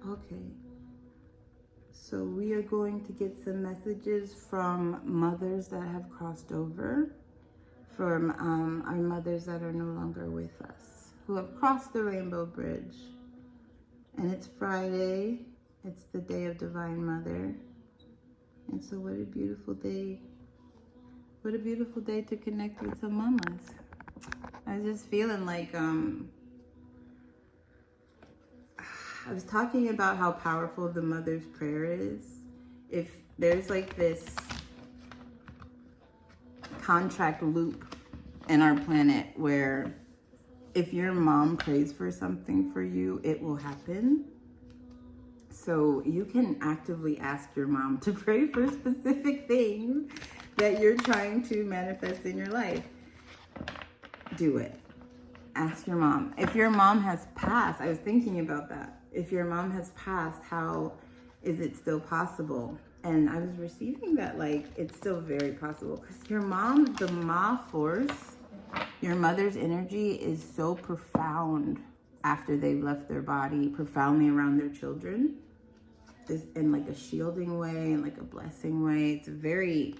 Okay. So we are going to get some messages from mothers that have crossed over, from our mothers that are no longer with us, who have crossed the Rainbow Bridge. And it's Friday. It's the day of Divine Mother. And so what a beautiful day. What a beautiful day to connect with some mamas. I was just feeling like, I was talking about how powerful the mother's prayer is. If there's like this contract loop in our planet where if your mom prays for something for you, it will happen. So you can actively ask your mom to pray for specific things that you're trying to manifest in your life. Do it. Ask your mom. If your mom has passed, I was thinking about that. If your mom has passed, how is it still possible? And I was receiving that like it's still very possible because your mom, the Ma force, your mother's energy is so profound after they've left their body, profoundly around their children, is in like a shielding way and like a blessing way. It's a very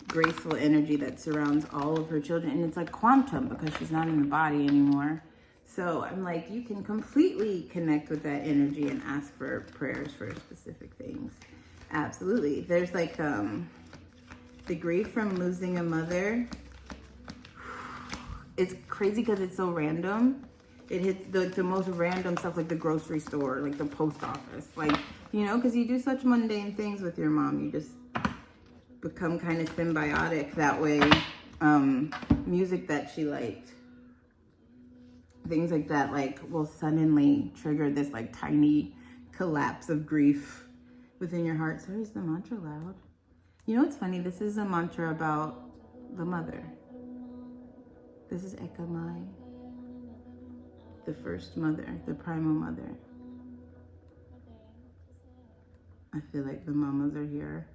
graceful energy that surrounds all of her children, and it's like quantum because she's not in the body anymore. So I'm like, you can completely connect with that energy and ask for prayers for specific things. Absolutely. There's like the grief from losing a mother. It's crazy because it's so random. It hits the most random stuff, like the grocery store, like the post office, like, you know, because you do such mundane things with your mom. You just become kind of symbiotic that way. Music that she liked, things like that, like will suddenly trigger this like tiny collapse of grief within your heart. Sorry, is the mantra loud? You know what's funny? This is a mantra about the mother. This is Ekamai, the first mother, the primal mother. I feel like the mamas are here.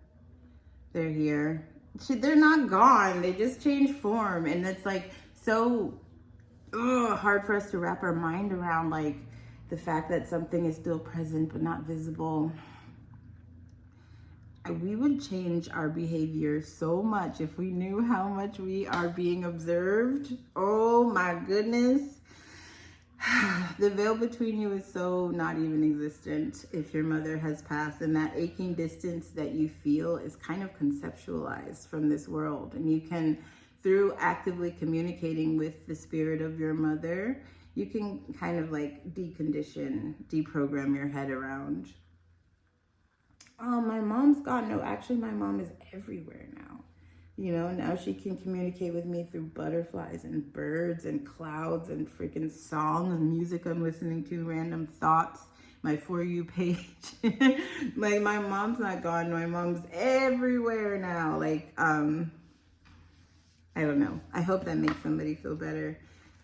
They're here. They're not gone. They just change form. And it's like so hard for us to wrap our mind around, like the fact that something is still present but not visible. We would change our behavior so much if we knew how much we are being observed. Oh my goodness. The veil between you is so not even existent if your mother has passed, and that aching distance that you feel is kind of conceptualized from this world. And you can, through actively communicating with the spirit of your mother, you can kind of like decondition, deprogram your head around, oh, my mom's gone. No, actually my mom is everywhere now. You know, now she can communicate with me through butterflies and birds and clouds and freaking songs and music I'm listening to, random thoughts, my For You page. Like, my mom's not gone. My mom's everywhere now. Like, I don't know. I hope that makes somebody feel better.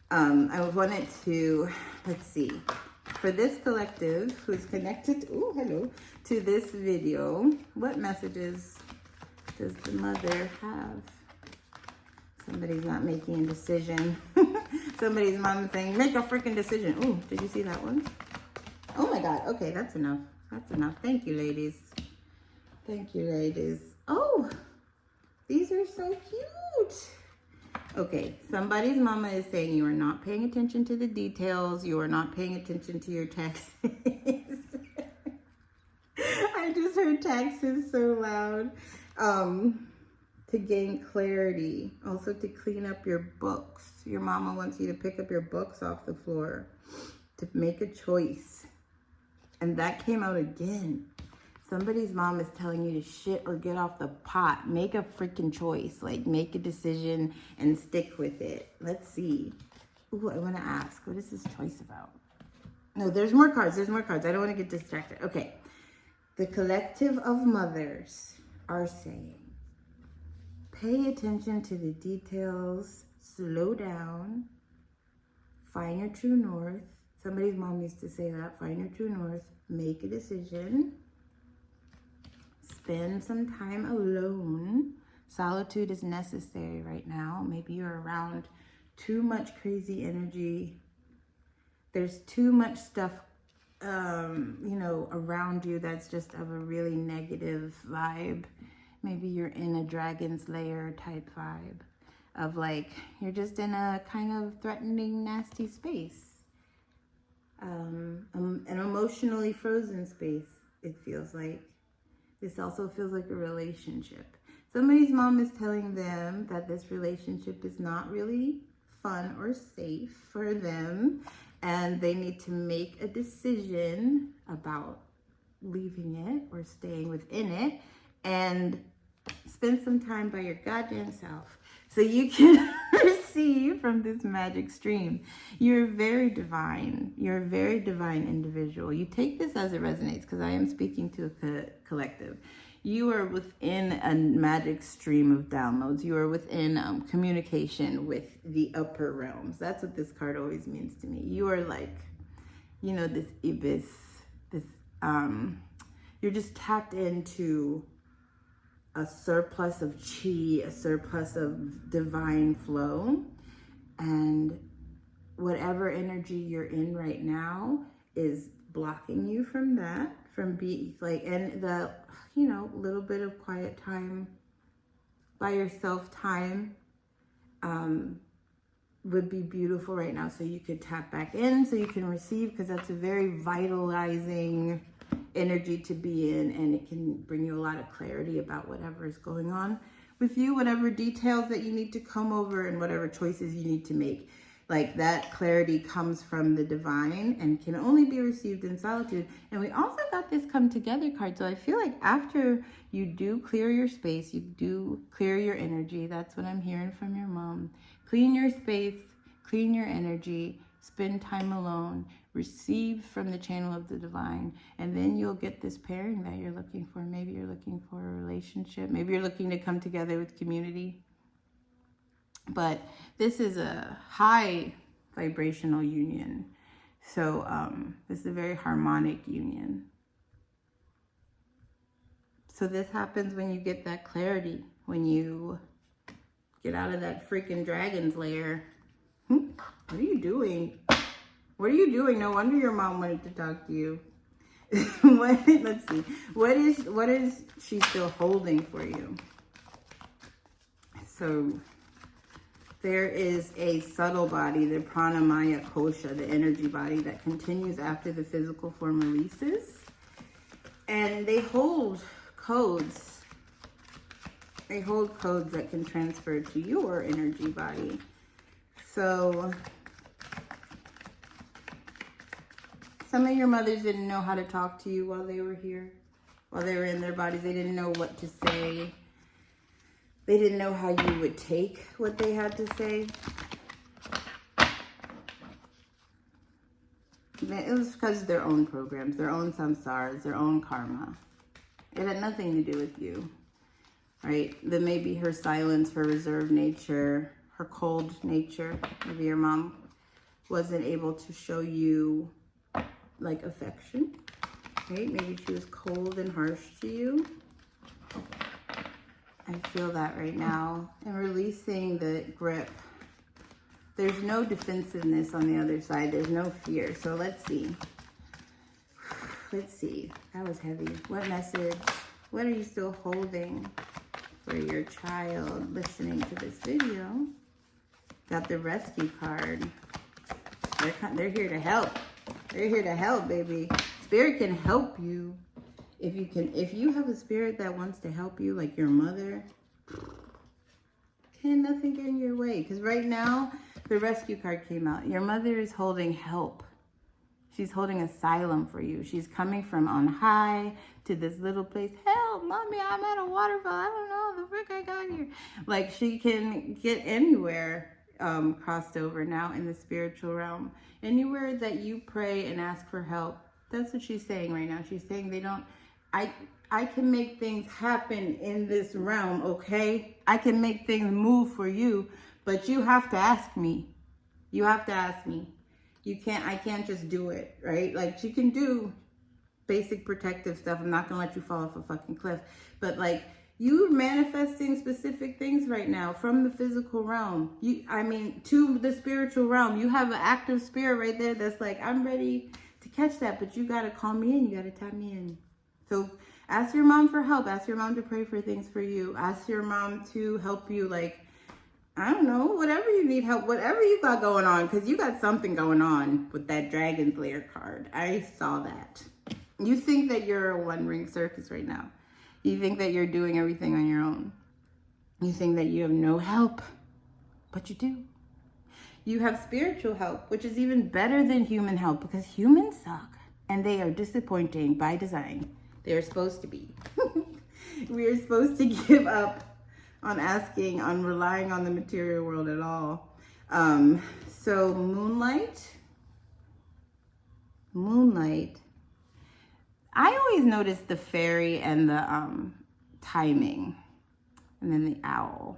I wanted to, let's see, for this collective who's connected, oh, hello, to this video, what messages does the mother have? Somebody's not making a decision. Somebody's mom saying, make a freaking decision. Oh, did you see that one? Oh my God. Okay, that's enough. That's enough. Thank you, ladies. Thank you, ladies. Oh, these are so cute. Okay, somebody's mama is saying you are not paying attention to the details. You are not paying attention to your taxes. I just heard taxes so loud. To gain clarity, also to clean up your books. Your mama wants you to pick up your books off the floor, to make a choice. And that came out again. Somebody's mom is telling you to shit or get off the pot. Make a freaking choice. Like, make a decision and stick with it. Let's see. Ooh, I want to ask, what is this choice about? No, there's more cards. There's more cards. I don't want to get distracted. Okay. The collective of mothers are saying, pay attention to the details, slow down, find your true north. Somebody's mom used to say that, find your true north, make a decision, spend some time alone. Solitude is necessary right now. Maybe you're around too much crazy energy. There's too much stuff you know, around you that's just of a really negative vibe. Maybe you're in a dragon's lair type vibe of like, you're just in a kind of threatening, nasty space. An emotionally frozen space, it feels like. This also feels like a relationship. Somebody's mom is telling them that this relationship is not really fun or safe for them, and they need to make a decision about leaving it or staying within it, and spend some time by your goddamn self so you can receive from this magic stream. You're very divine. You're a very divine individual. You take this as it resonates, because I am speaking to a collective. You are within a magic stream of downloads. You are within communication with the upper realms. That's what this card always means to me. You are like, you know, this ibis, this, you're just tapped into a surplus of chi, a surplus of divine flow. And whatever energy you're in right now is blocking you from that, from being like, and the, you know, little bit of quiet time by yourself time would be beautiful right now. So you could tap back in, so you can receive, because that's a very vitalizing energy to be in, and it can bring you a lot of clarity about whatever is going on with you, whatever details that you need to come over, and whatever choices you need to make. Like, that clarity comes from the divine and can only be received in solitude. And we also got this come together card. So I feel like after you do clear your space, you do clear your energy. That's what I'm hearing from your mom. Clean your space, clean your energy, spend time alone, receive from the channel of the divine, and then you'll get this pairing that you're looking for. Maybe you're looking for a relationship. Maybe you're looking to come together with community. But this is a high vibrational union. So this is a very harmonic union. So this happens when you get that clarity, when you get out of that freaking dragon's lair. What are you doing? What are you doing? No wonder your mom wanted to talk to you. Let's see. What is she still holding for you? So there is a subtle body, the pranamaya kosha, the energy body that continues after the physical form releases. And they hold codes. They hold codes that can transfer to your energy body. So some of your mothers didn't know how to talk to you while they were here, while they were in their bodies. They didn't know what to say. They didn't know how you would take what they had to say. It was because of their own programs, their own samsaras, their own karma. It had nothing to do with you, right? Then maybe her silence, her reserved nature, her cold nature. Maybe your mom wasn't able to show you like affection, right? Maybe she was cold and harsh to you. I feel that right now. And releasing the grip. There's no defensiveness on the other side. There's no fear. So let's see. Let's see. That was heavy. What message? What are you still holding for your child listening to this video? Got the rescue card. They're here to help. They're here to help, baby. Spirit can help you. If you have a spirit that wants to help you, like your mother, can nothing get in your way. Because right now, the rescue card came out. Your mother is holding help. She's holding asylum for you. She's coming from on high to this little place. Help, mommy, I'm at a waterfall. I don't know the frick I got here. Like, she can get anywhere crossed over now in the spiritual realm. Anywhere that you pray and ask for help. That's what she's saying right now. She's saying I can make things happen in this realm, okay? I can make things move for you, but you have to ask me. You have to ask me. I can't just do it, right? Like, she can do basic protective stuff. I'm not gonna let you fall off a fucking cliff. But like, you manifesting specific things right now from the physical realm. To the spiritual realm. You have an active spirit right there that's like, I'm ready to catch that, but you got to call me in. You got to tap me in. So ask your mom for help. Ask your mom to pray for things for you. Ask your mom to help you, like, I don't know, whatever you need help, whatever you got going on, because you got something going on with that Dragon's Lair card. I saw that. You think that you're a one-ring circus right now. You think that you're doing everything on your own. You think that you have no help, but you do. You have spiritual help, which is even better than human help, because humans suck and they are disappointing by design. They are supposed to be. We are supposed to give up on asking, on relying on the material world at all. So Moonlight. I always notice the fairy and the timing, and then the owl.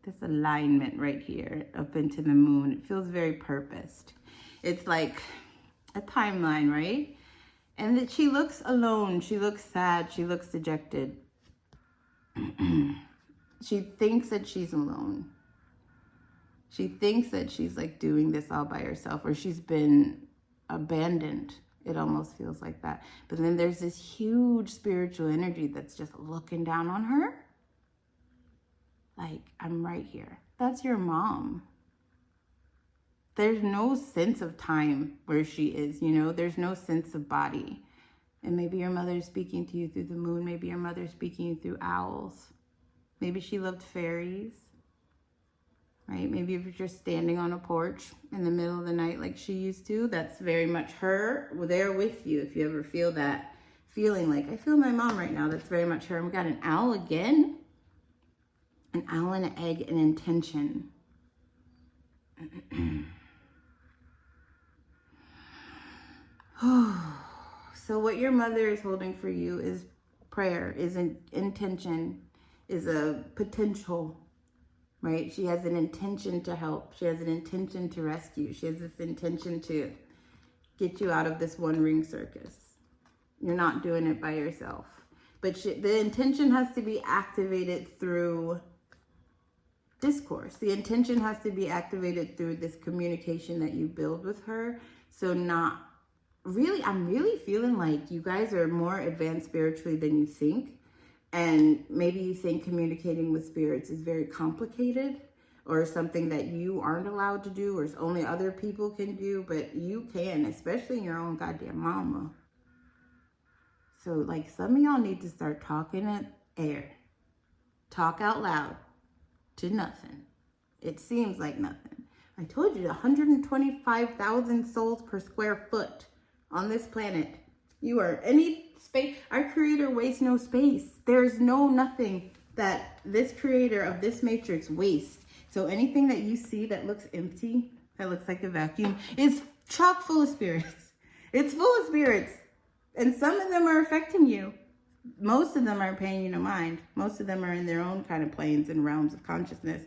This alignment right here up into the moon. It feels very purposed. It's like a timeline, right? And that she looks alone. She looks sad. She looks dejected. She thinks that she's alone. She thinks that she's like doing this all by herself, or she's been abandoned. It almost feels like that. But then there's this huge spiritual energy that's just looking down on her. Like, I'm right here. That's your mom. There's no sense of time where she is, you know? There's no sense of body. And maybe your mother's speaking to you through the moon. Maybe your mother's speaking to you through owls. Maybe she loved fairies, right? Maybe if you're just standing on a porch in the middle of the night like she used to, that's very much her there with you. If you ever feel that feeling like, I feel my mom right now, that's very much her. And we got an owl again. An owl and an egg and intention. So what your mother is holding for you is prayer, is an intention, is a potential, right? She has an intention to help. She has an intention to rescue. She has this intention to get you out of this one-ring circus. You're not doing it by yourself. But the intention has to be activated through discourse. The intention has to be activated through this communication that you build with her. So I'm really feeling like you guys are more advanced spiritually than you think. And maybe you think communicating with spirits is very complicated, or something that you aren't allowed to do, or only other people can do, but you can, especially your own goddamn mama. So like, some of y'all need to start talking in air. Talk out loud to nothing. It seems like nothing. I told you, 125,000 souls per square foot on this planet. You are any space. Our creator wastes no space. There's no nothing that this creator of this matrix wastes. So anything that you see that looks empty, that looks like a vacuum, is chock full of spirits. It's full of spirits. And some of them are affecting you. Most of them aren't paying you no mind. Most of them are in their own kind of planes and realms of consciousness.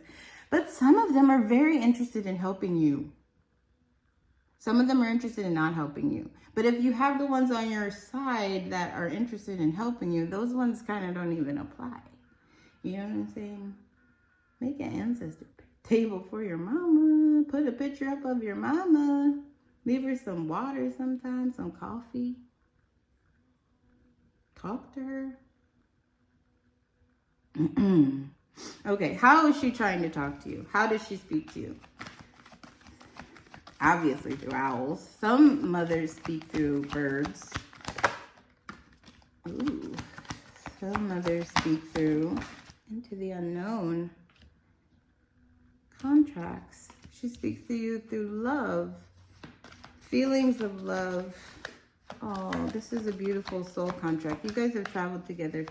But some of them are very interested in helping you. Some of them are interested in not helping you. But if you have the ones on your side that are interested in helping you, those ones kind of don't even apply. You know what I'm saying? Make an ancestor table for your mama. Put a picture up of your mama. Leave her some water sometimes, some coffee. Talk to her. Okay, how is she trying to talk to you? How does she speak to you? Obviously through owls. Some mothers speak through birds. Ooh. Some mothers speak through into the unknown. Contracts. She speaks to you through love. Feelings of love. Oh, this is a beautiful soul contract. You guys have traveled together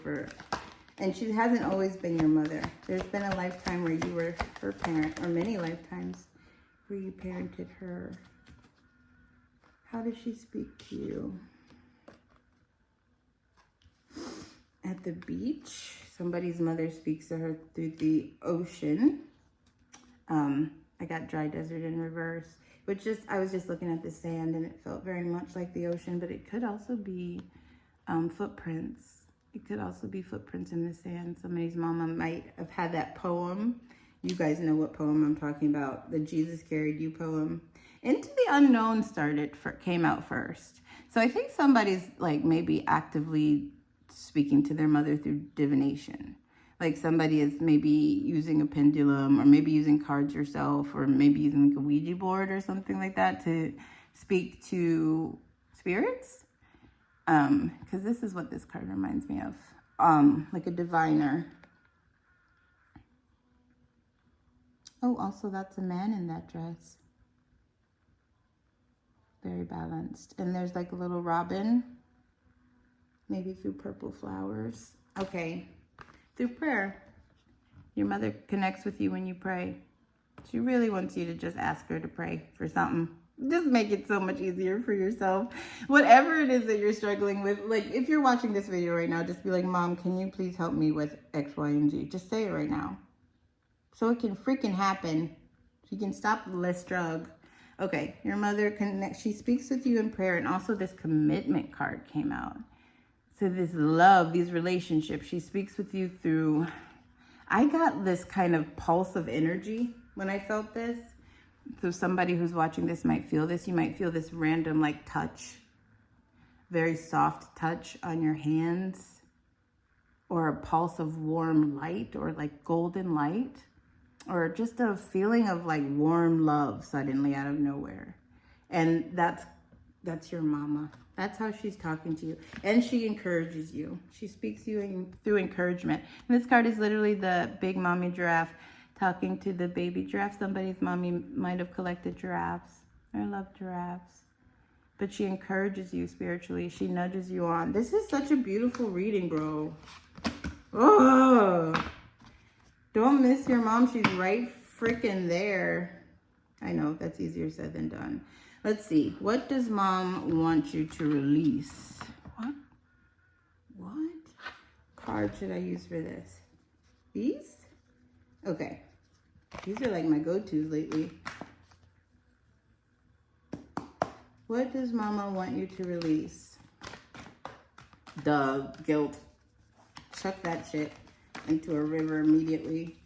and she hasn't always been your mother. There's been a lifetime where you were her parent, or many lifetimes where you parented her. How does she speak to you? At the beach, somebody's mother speaks to her through the ocean. I got dry desert in reverse. I was just looking at the sand and it felt very much like the ocean, but it could also be footprints. It could also be footprints in the sand. Somebody's mama might have had that poem. You guys know what poem I'm talking about. The Jesus Carried You poem. Into the Unknown came out first. So I think somebody's like maybe actively speaking to their mother through divination. Like somebody is maybe using a pendulum, or maybe using cards yourself, or maybe using like a Ouija board or something like that to speak to spirits. Because this is what this card reminds me of. Like a diviner. Oh, also that's a man in that dress. Very balanced. And there's like a little robin. Maybe through purple flowers. Okay. Through prayer. Your mother connects with you when you pray. She really wants you to just ask her to pray for something. Just make it so much easier for yourself. Whatever it is that you're struggling with. Like, if you're watching this video right now, just be like, Mom, can you please help me with X, Y, and Z? Just say it right now. So it can freaking happen. She can stop the list drug. Okay, your mother connects. She speaks with you in prayer. And also this commitment card came out. So this love, these relationships, she speaks with you through... I got this kind of pulse of energy when I felt this. So somebody who's watching this might feel this. You might feel this random like touch, very soft touch on your hands, or a pulse of warm light, or like golden light, or just a feeling of like warm love suddenly out of nowhere. And that's your mama. That's how she's talking to you. And she encourages you. She speaks to you through encouragement. And this card is literally the big mommy giraffe talking to the baby giraffe. Somebody's mommy might have collected giraffes. I love giraffes. But she encourages you spiritually. She nudges you on. This is such a beautiful reading, bro. Oh, don't miss your mom. She's right freaking there. I know, that's easier said than done. Let's see. What does mom want you to release? What card should I use for this? These? Okay. These are like my go-tos lately. What does mama want you to release? The guilt. Chuck that shit into a river immediately.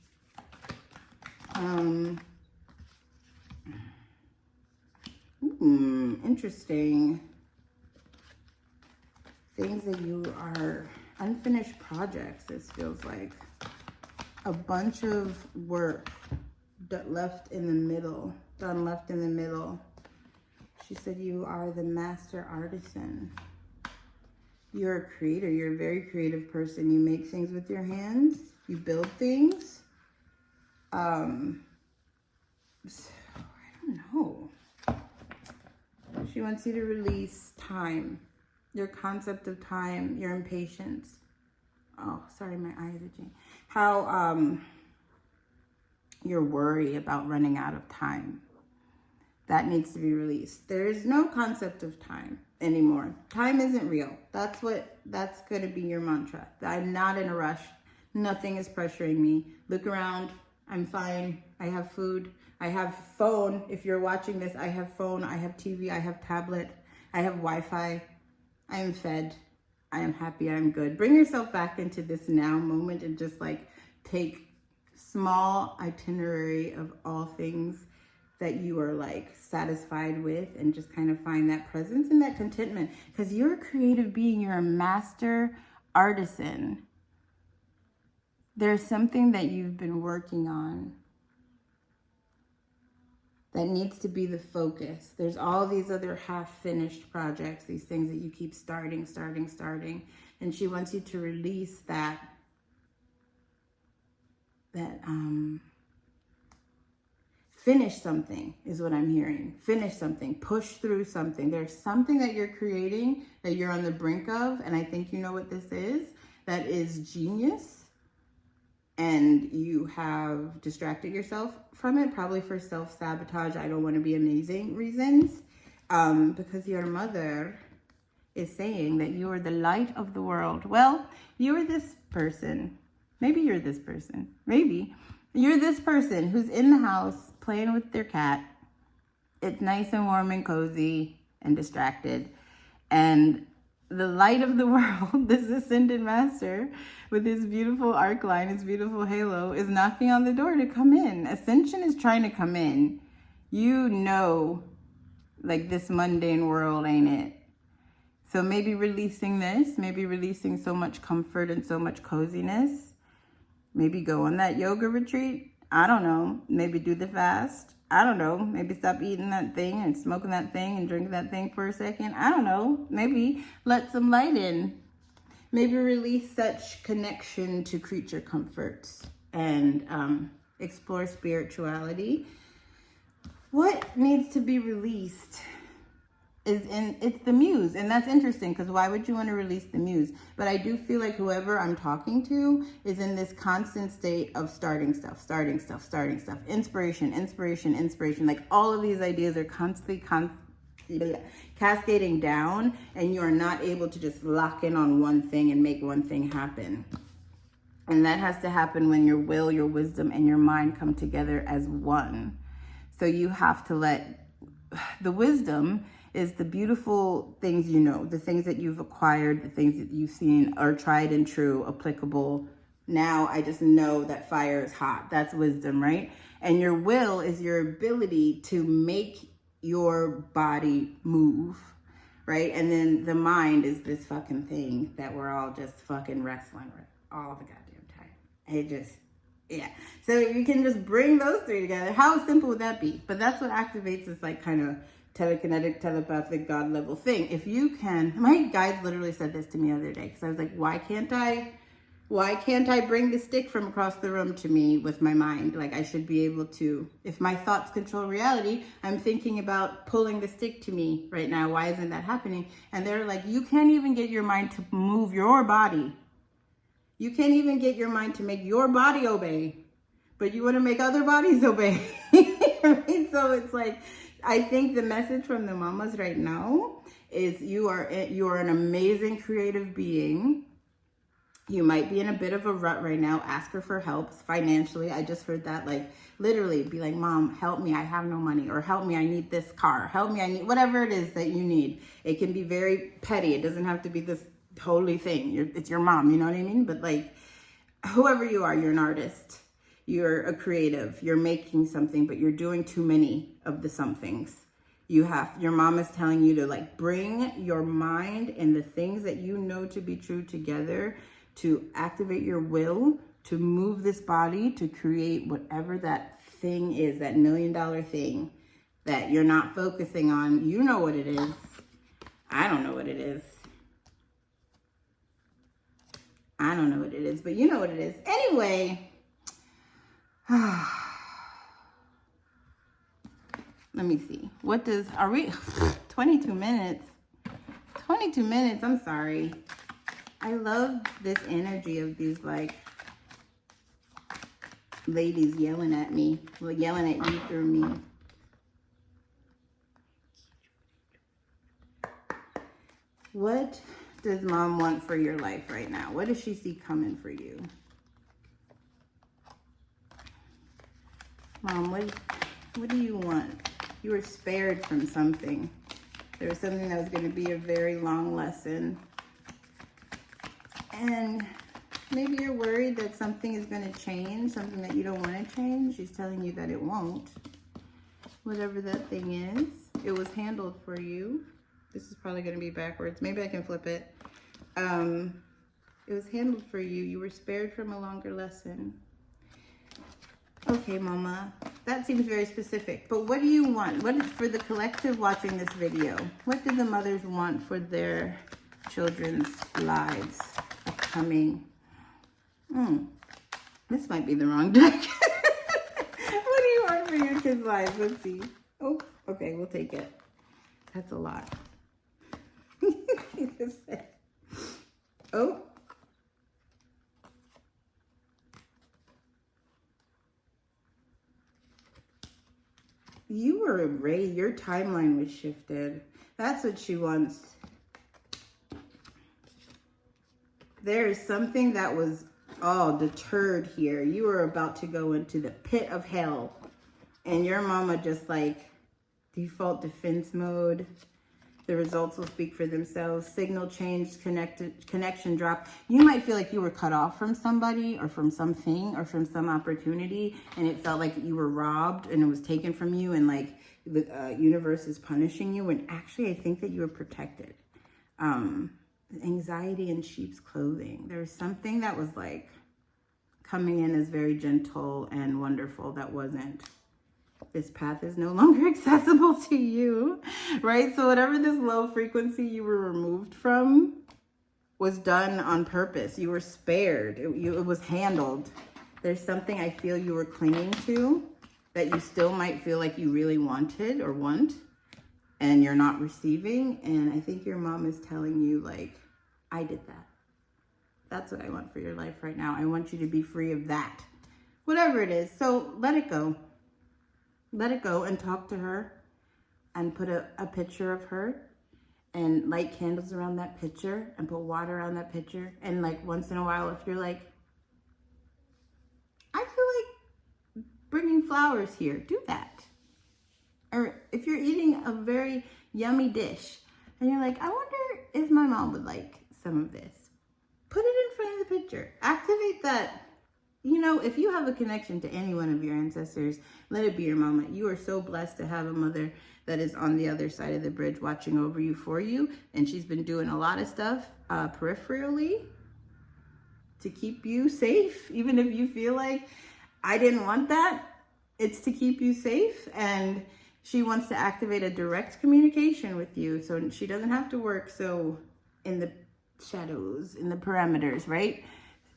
Interesting. Things that you are unfinished projects, this feels like. A bunch of work left in the middle, done left in the middle. She said you are the master artisan. You're a creator. You're a very creative person. You make things with your hands. You build things. So, I don't know. She wants you to release time, your concept of time, your impatience. Oh, sorry, my eyes are itching. How your worry about running out of time. That needs to be released. There is no concept of time anymore. Time isn't real. That's going to be your mantra. I'm not in a rush. Nothing is pressuring me. Look around. I'm fine. I have food. I have phone. If you're watching this, I have phone. I have TV. I have tablet. I have Wi-Fi. I am fed. I am happy. I'm good. Bring yourself back into this now moment and just like take small itinerary of all things that you are like satisfied with, and just kind of find that presence and that contentment, because you're a creative being. You're a master artisan. There's something that you've been working on that needs to be the focus. There's all these other half-finished projects, these things that you keep starting. And she wants you to release that finish something is what I'm hearing. Finish something, push through something. There's something that you're creating that you're on the brink of, and I think you know what this is, that is genius, and you have distracted yourself from it, probably for self-sabotage, I don't want to be amazing reasons, because your mother is saying that you are the light of the world. Well, you are this person. Maybe you're this person. Maybe you're this person who's in the house playing with their cat. It's nice and warm and cozy and distracted. And the light of the world, this ascended master with his beautiful arc line, his beautiful halo, is knocking on the door to come in. Ascension is trying to come in. You know, like, this mundane world ain't it. So maybe releasing this, maybe releasing so much comfort and so much coziness. Maybe go on that yoga retreat. I don't know. Maybe do the fast. I don't know. Maybe stop eating that thing and smoking that thing and drinking that thing for a second. I don't know. Maybe let some light in. Maybe release such connection to creature comforts and explore spirituality. What needs to be released? It's the muse, and that's interesting because why would you want to release the muse? But I do feel like whoever I'm talking to is in this constant state of starting stuff, inspiration. Like all of these ideas are constantly cascading down, and you are not able to just lock in on one thing and make one thing happen. And that has to happen when your will, your wisdom, and your mind come together as one. So you have to let the wisdom is the beautiful things you know, the things that you've acquired, the things that you've seen are tried and true, applicable. Now I just know that fire is hot. That's wisdom, right? And your will is your ability to make your body move, right? And then the mind is this fucking thing that we're all just fucking wrestling with all the goddamn time. It just, yeah. So you can just bring those three together. How simple would that be? But that's what activates this like kind of telekinetic, telepathic, God level thing. If you can, my guides literally said this to me the other day because I was like, why can't I bring the stick from across the room to me with my mind? Like I should be able to, if my thoughts control reality, I'm thinking about pulling the stick to me right now. Why isn't that happening? And they're like, you can't even get your mind to move your body. You can't even get your mind to make your body obey, but you want to make other bodies obey. Right? So it's like, I think the message from the mamas right now is you are an amazing creative being. You might be in a bit of a rut right now. Ask her for help financially. I just heard that, like literally be like, Mom, help me. I have no money, or help me. I need this car. Help me. I need whatever it is that you need. It can be very petty. It doesn't have to be this holy thing. It's your mom. You know what I mean? But like whoever you are, you're an artist. You're a creative, you're making something, but you're doing too many of the somethings. Your mom is telling you to like bring your mind and the things that you know to be true together to activate your will, to move this body, to create whatever that thing is, that $1 million thing that you're not focusing on. You know what it is. I don't know what it is. I don't know what it is, but you know what it is. Anyway. Let me see. Are we 22 minutes? 22 minutes, I'm sorry. I love this energy of these like ladies yelling at me, yelling at you through me. What does Mom want for your life right now? What does she see coming for you? Mom, what do you want? You were spared from something. There was something that was going to be a very long lesson. And maybe you're worried that something is going to change, something that you don't want to change. She's telling you that it won't. Whatever that thing is, it was handled for you. This is probably going to be backwards. Maybe I can flip it. It was handled for you. You were spared from a longer lesson. Okay, Mama, that seems very specific, but what do you want? What is for the collective watching this video? What do the mothers want for their children's lives upcoming? This might be the wrong deck. What do you want for your kids' lives? Let's see. Oh, okay, we'll take it. That's a lot. Oh. You were raised, your timeline was shifted. That's what she wants. There is something that was deterred here. You were about to go into the pit of hell. And your mama just like default defense mode. The results will speak for themselves. Signal changed, connection dropped. You might feel like you were cut off from somebody or from something or from some opportunity, and it felt like you were robbed and it was taken from you, and like the universe is punishing you, when actually I think that you were protected. anxiety in sheep's clothing. There was something that was like coming in as very gentle and wonderful that wasn't. This path is no longer accessible to you, right? So whatever this low frequency you were removed from was done on purpose. You were spared. It was handled. There's something I feel you were clinging to that you still might feel like you really wanted or want, and you're not receiving. And I think your mom is telling you, like, I did that. That's what I want for your life right now. I want you to be free of that. Whatever it is. So let it go. Let it go and talk to her and put a picture of her and light candles around that picture and put water on that picture. And like once in a while, if you're like, I feel like bringing flowers here, do that. Or if you're eating a very yummy dish and you're like, I wonder if my mom would like some of this. Put it in front of the picture. Activate that. You know, if you have a connection to any one of your ancestors, let it be your mama. You are so blessed to have a mother that is on the other side of the bridge watching over you for you. And she's been doing a lot of stuff peripherally to keep you safe. Even if you feel like, I didn't want that, it's to keep you safe. And she wants to activate a direct communication with you so she doesn't have to work so in the shadows, in the parameters, right?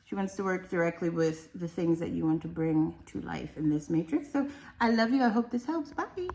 She wants to work directly with the things that you want to bring to life in this matrix. So I love you. I hope this helps. Bye.